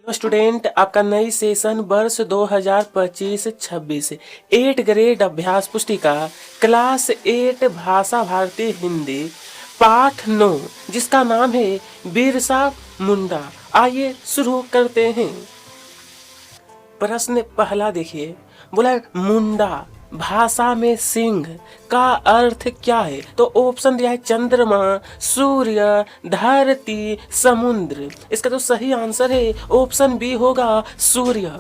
Hello student, आपका नई session वर्ष 2025-26 8 ग्रेड अभ्यास पुस्तिका क्लास 8 भाषा भारती हिंदी पाठ 9 जिसका नाम है बिरसा मुंडा। आइए शुरू करते हैं। प्रश्न पहला देखिए, बोला मुंडा भाषा में सिंह का अर्थ क्या है? तो ऑप्शन दिया है चंद्रमा, सूर्य, धरती, समुद्र। इसका तो सही आंसर है ऑप्शन बी होगा सूर्य।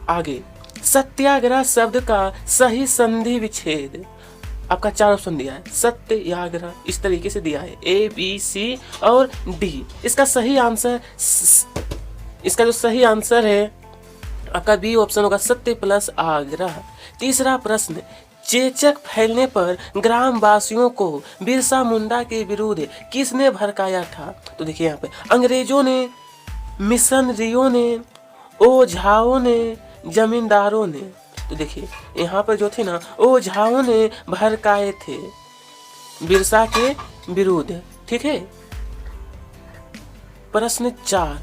आगे, सत्याग्रह शब्द का सही संधि विच्छेद। आपका 4 ऑप्शन दिया है, सत्याग्रह इस तरीके से दिया है A, B, C और D। इसका जो सही आंसर है आपका बी ऑप्शन होगा, सत्य प्लस आग्रह। तीसरा प्रश्न, चेचक फैलने पर ग्रामवासियों को बिरसा मुंडा के विरुद्ध किसने भड़काया था? तो देखिए यहाँ पे अंग्रेजों ने, मिशनरियों ने, ओझाओं ने, जमींदारों ने। तो देखिए यहाँ पर जो थे ना, ओझाओं ने भड़काए थे बिरसा के विरुद्ध। ठीक है। प्रश्न 4,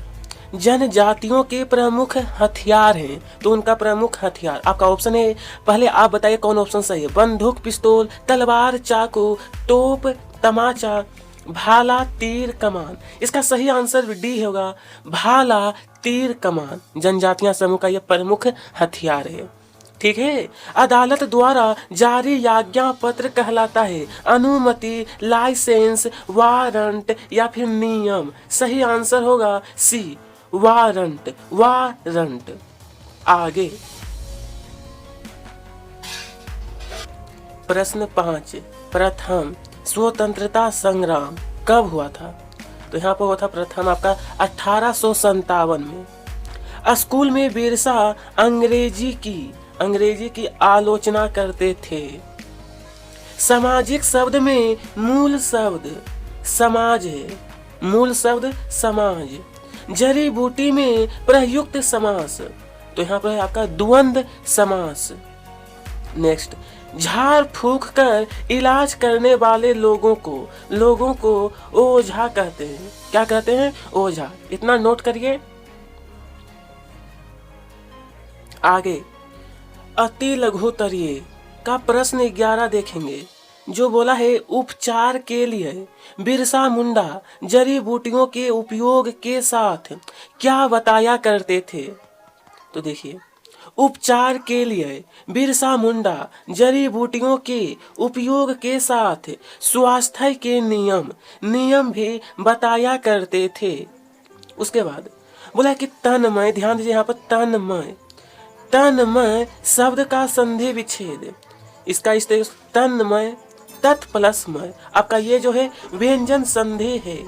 जनजातियों के प्रमुख हथियार हैं। तो उनका प्रमुख हथियार आपका ऑप्शन है, पहले आप बताइए कौन ऑप्शन सही है। बंदूक, पिस्तौल, तलवार, चाकू, तोप, तमाचा, भाला, तीर, कमान। इसका सही आंसर डी होगा, भाला, तीर, कमान जनजातियां समूह का यह प्रमुख हथियार है। ठीक है। अदालत द्वारा जारी आज्ञा पत्र कहलाता है अनुमति, लाइसेंस, वारंट या फिर नियम। सही आंसर होगा सी, वारंट। वारंट। आगे, प्रश्न 5, प्रथम स्वतंत्रता संग्राम कब हुआ था? तो यहाँ पर हुआ था प्रथम आपका 1857 में। स्कूल में बिरसा अंग्रेजी की आलोचना करते थे। सामाजिक शब्द में मूल शब्द समाज है, मूल शब्द समाज। जड़ी बूटी में प्रयुक्त समास, तो यहाँ पर है आपका द्वंद्व समास। नेक्स्ट, झाड़ फूक कर इलाज करने वाले लोगों को ओझा कहते हैं। क्या कहते हैं? ओझा। इतना नोट करिए। आगे, अति लघुतरीय का प्रश्न 11 देखेंगे, जो बोला है उपचार के लिए बिरसा मुंडा जड़ी बूटियों के उपयोग के साथ क्या बताया करते थे? तो देखिए, उपचार के लिए बिरसा मुंडा जड़ी बूटियों के उपयोग के साथ स्वास्थ्य के नियम भी बताया करते थे। उसके बाद बोला कि तन्मय, ध्यान दीजिए यहाँ पर तन्मय शब्द का संधि विच्छेद। इसका इस तरह तन्मय, तत् प्लस मय। आपका ये जो है व्यंजन संधि है।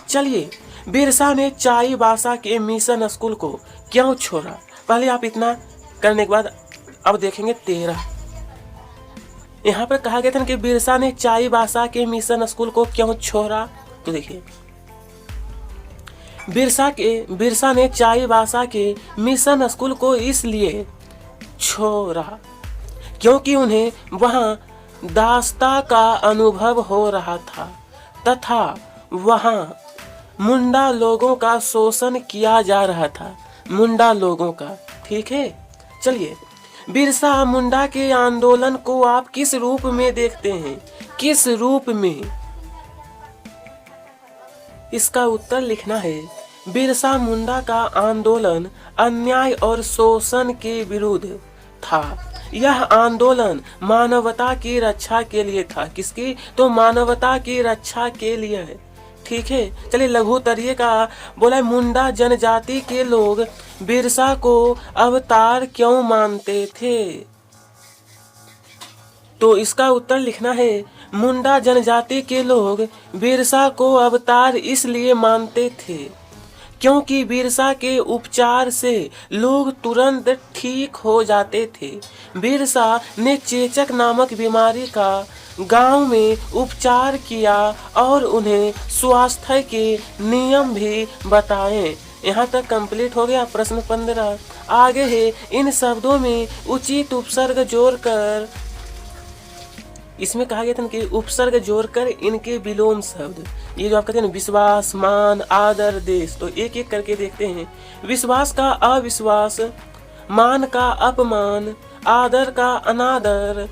चलिए, बिरसा ने चाईबासा के मिशन स्कूल को क्यों छोड़ा? पहले आप इतना करने के बाद अब देखेंगे 13। यहाँ पर कहा गया था कि बिरसा ने चाईबासा के मिशन स्कूल को क्यों छोड़ा? तो देखिए, बिरसा ने चाईबासा के मिशन स्कूल को इसलिए छोड़ा क्योंकि उन्हें वहां दास्ता का अनुभव हो रहा था तथा वहां मुंडा लोगों का शोषण किया जा रहा था। मुंडा लोगों का। ठीक है। चलिए, बिरसा मुंडा के आंदोलन को आप किस रूप में देखते हैं? किस रूप में? इसका उत्तर लिखना है, बिरसा मुंडा का आंदोलन अन्याय और शोषण के विरुद्ध था। यह आंदोलन मानवता की रक्षा के लिए था। किसकी? तो मानवता की रक्षा के लिए है। ठीक है। चलिए, लघुतरीय का बोला, मुंडा जनजाति के लोग बिरसा को अवतार क्यों मानते थे? तो इसका उत्तर लिखना है, मुंडा जनजाति के लोग बिरसा को अवतार इसलिए मानते थे क्योंकि बिरसा के उपचार से लोग तुरंत ठीक हो जाते थे। बिरसा ने चेचक नामक बीमारी का गांव में उपचार किया और उन्हें स्वास्थ्य के नियम भी बताए। यहाँ तक कंप्लीट हो गया प्रश्न 15। आगे है, इन शब्दों में उचित उपसर्ग जोड़कर इसमें कहा गया था कि उपसर्ग जोड़कर इनके विलोम शब्द, ये जो आप कहते हैं विश्वास, मान, आदर, देश, तो एक एक करके देखते हैं। विश्वास का अविश्वास, मान का अपमान, आदर का अनादर,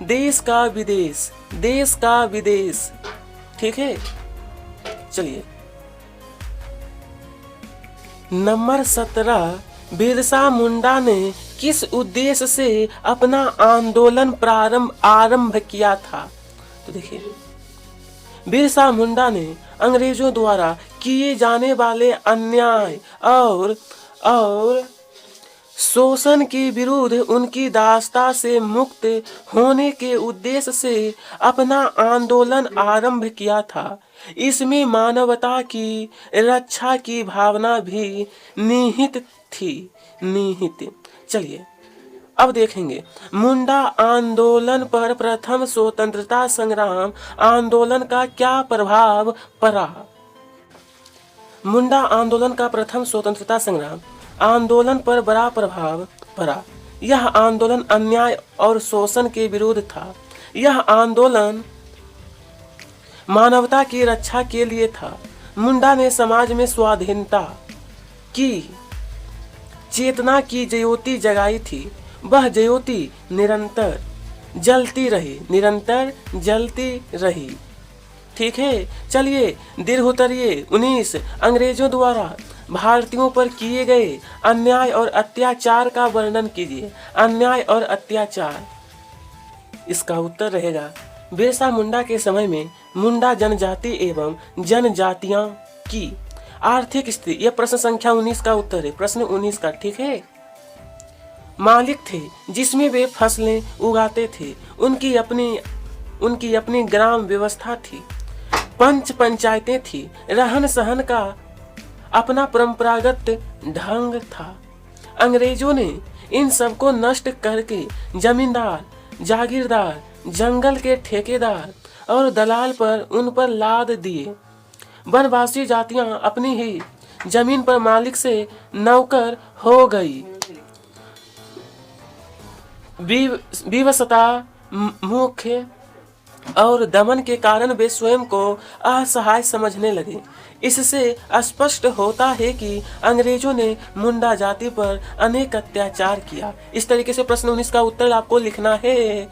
देश का विदेश, देश का विदेश। ठीक है, चलिए नंबर 17, बिरसा मुंडा ने किस उद्देश्य से अपना आंदोलन आरंभ किया था? तो देखिए, बिरसा मुंडा ने अंग्रेजों द्वारा किए जाने वाले अन्याय और शोषण के विरुद्ध उनकी दासता से मुक्त होने के उद्देश्य से अपना आंदोलन आरंभ किया था। इसमें मानवता की रक्षा की भावना भी निहित थी, निहित। चलिए अब देखेंगे मुंडा आंदोलन पर प्रथम स्वतंत्रता संग्राम आंदोलन का क्या प्रभाव पड़ा। मुंडा आंदोलन का प्रथम स्वतंत्रता संग्राम आंदोलन पर बड़ा प्रभाव पड़ा। यह आंदोलन अन्याय और शोषण के विरुद्ध था। यह आंदोलन मानवता की रक्षा के लिए था। मुंडा ने समाज में स्वाधीनता की चेतना की ज्योति जगाई थी। वह ज्योति निरंतर जलती रही, निरंतर जलती रही। ठीक है, चलिए दीर्घोत्तरीय 19 अंग्रेजों द्वारा भारतीयों पर किए गए अन्याय और अत्याचार का वर्णन कीजिए। अन्याय और अत्याचार, इसका उत्तर रहेगा बिरसा मुंडा के समय में मुंडा जनजाति एवं जनजातियां की आर्थिक स्थिति। यह प्रश्न संख्या 19 का उत्तर है, प्रश्न 19 का। ठीक है, मालिक थे जिसमें वे फसलें उगाते थे। उनकी अपनी ग्राम व्यवस्था थी। पंच पंचायतें थी। रहन सहन का अपना परंपरागत ढंग था। अंग्रेजों ने इन सबको नष्ट करके जमींदार, जागीरदार, जंगल के ठेकेदार और दलाल पर उन पर लाद दिए। वनवासी जातियां अपनी ही जमीन पर मालिक से नौकर हो गई। विवशता, मुख्य और दमन के कारण वे स्वयं को असहाय समझने लगे। इससे स्पष्ट होता है कि अंग्रेजों ने मुंडा जाति पर अनेक अत्याचार किया। इस तरीके से प्रश्न 19 का उत्तर आपको लिखना है।